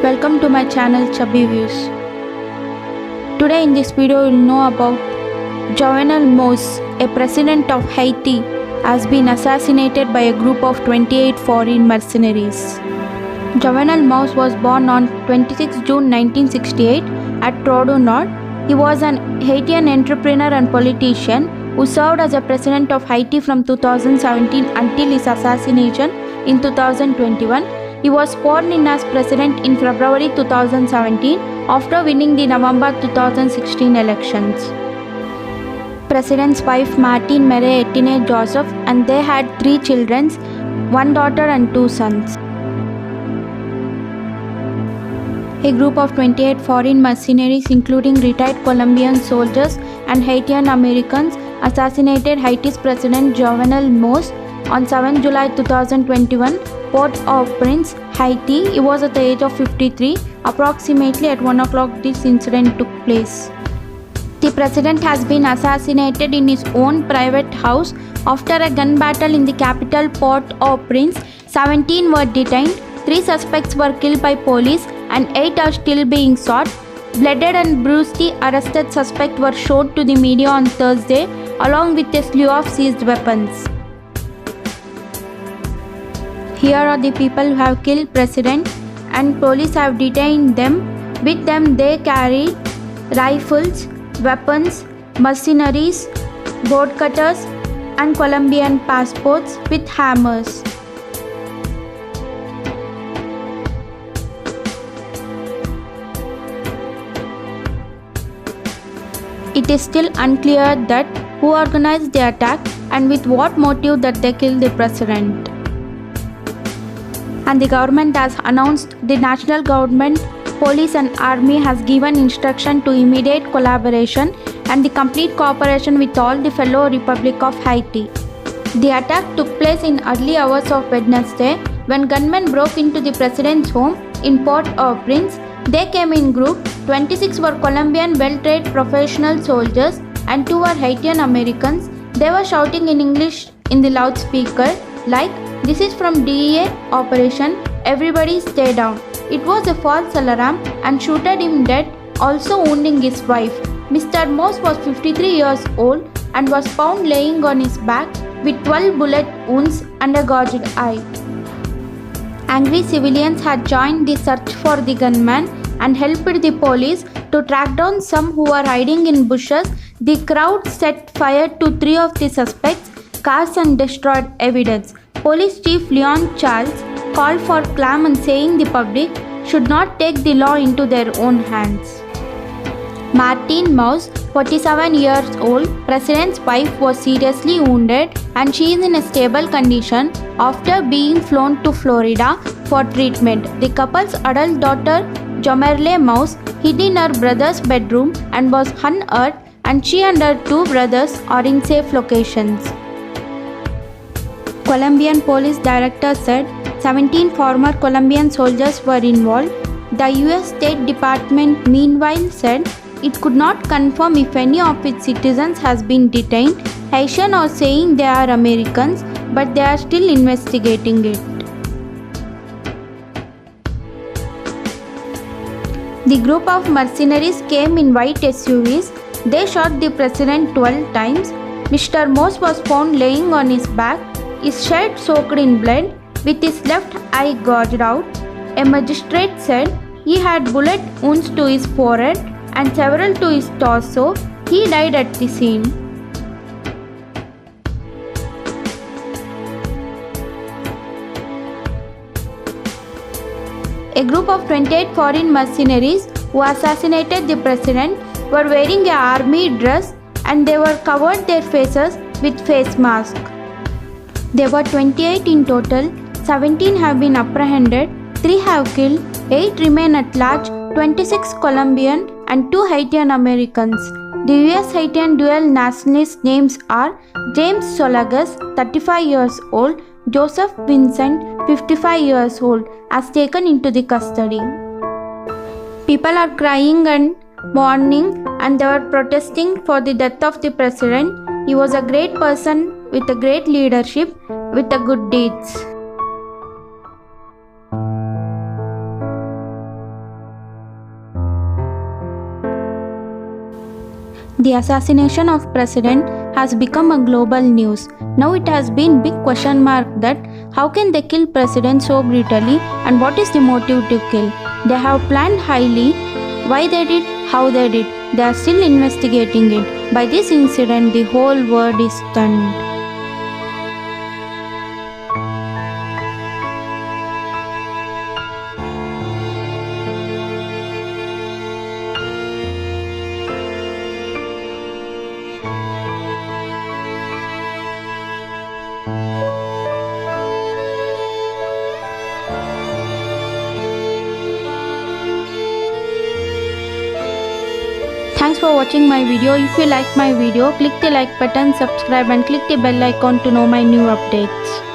Welcome to my channel Chubby Views. Today in this video you will know about Jovenel Moise, a president of Haiti, has been assassinated by a group of 28 foreign mercenaries. Jovenel Moise was born on 26 June 1968 at Troudonot. He was an Haitian entrepreneur and politician who served as a president of Haiti from 2017 until his assassination in 2021. He was sworn in as president in February 2017 after winning the November 2016 elections. President's wife Martine Marie Etienne Joseph, and they had 3 children, 1 daughter and 2 sons. A group of 28 foreign mercenaries, including retired Colombian soldiers and Haitian Americans, assassinated Haiti's President Jovenel Moise on 7 July 2021, Port-au-Prince, Haiti. He was at the age of 53. Approximately at 1 o'clock this incident took place. The president has been assassinated in his own private house after a gun battle in the capital Port-au-Prince. 17 were detained, 3 suspects were killed by police and 8 are still being sought. Blooded and bruised, the arrested suspects were showed to the media on Thursday along with a slew of seized weapons. Here are the people who have killed president, and police have detained them. With them they carried rifles, weapons, mercenaries, board cutters and Colombian passports with hammers. It is still unclear that who organized the attack and with what motive that they killed the president. And the government has announced the national government, police and army has given instruction to immediate collaboration and the complete cooperation with all the fellow Republic of Haiti. The attack took place in early hours of Wednesday when gunmen broke into the president's home in Port-au-Prince. They came in group. 26 were Colombian well-trained professional soldiers and 2 were Haitian Americans. They were shouting in English in the loudspeaker like, "This is from DEA operation, everybody stay down." It was a false alarm and shooted him dead, also wounding his wife. Mr. Moise was 53 years old and was found laying on his back with 12 bullet wounds and a gouged eye. Angry civilians had joined the search for the gunman and helped the police to track down some who were hiding in bushes. The crowd set fire to 3 of the suspects' cars and destroyed evidence. Police Chief Leon Charles called for calm and saying the public should not take the law into their own hands. Martine Moise, 47 years old, president's wife, was seriously wounded and she is in a stable condition after being flown to Florida for treatment. The couple's adult daughter, Jomerle Moise, hid in her brother's bedroom and was unhurt, and she and her 2 brothers are in safe locations. Colombian police director said 17 former Colombian soldiers were involved. The US State Department meanwhile said it could not confirm if any of its citizens has been detained. Haitians are saying they are Americans, but they are still investigating it. The group of mercenaries came in white SUVs. They shot the president 12 times. Mr. Moise was found laying on his back, his shirt soaked in blood, with his left eye gouged out. A magistrate said he had bullet wounds to his forehead and several to his torso. He died at the scene. A group of 28 foreign mercenaries who assassinated the president were wearing an army dress and they were covered their faces with face masks. There were 28 in total, 17 have been apprehended, 3 have killed, 8 remain at large, 26 Colombian and 2 Haitian Americans. The US-Haitian dual nationalist names are James Solagas, 35 years old, Joseph Vincent, 55 years old, as taken into the custody. People are crying and mourning and they were protesting for the death of the president. He was a great person with a great leadership, with a good deeds. The assassination of president has become a global news. Now it has been big question mark that how can they kill president so brutally and what is the motive to kill? They have planned highly why they did, how they did. They are still investigating it. By this incident the whole world is stunned. Thanks for watching my video. If you like my video, click the like button, subscribe and click the bell icon to know my new updates.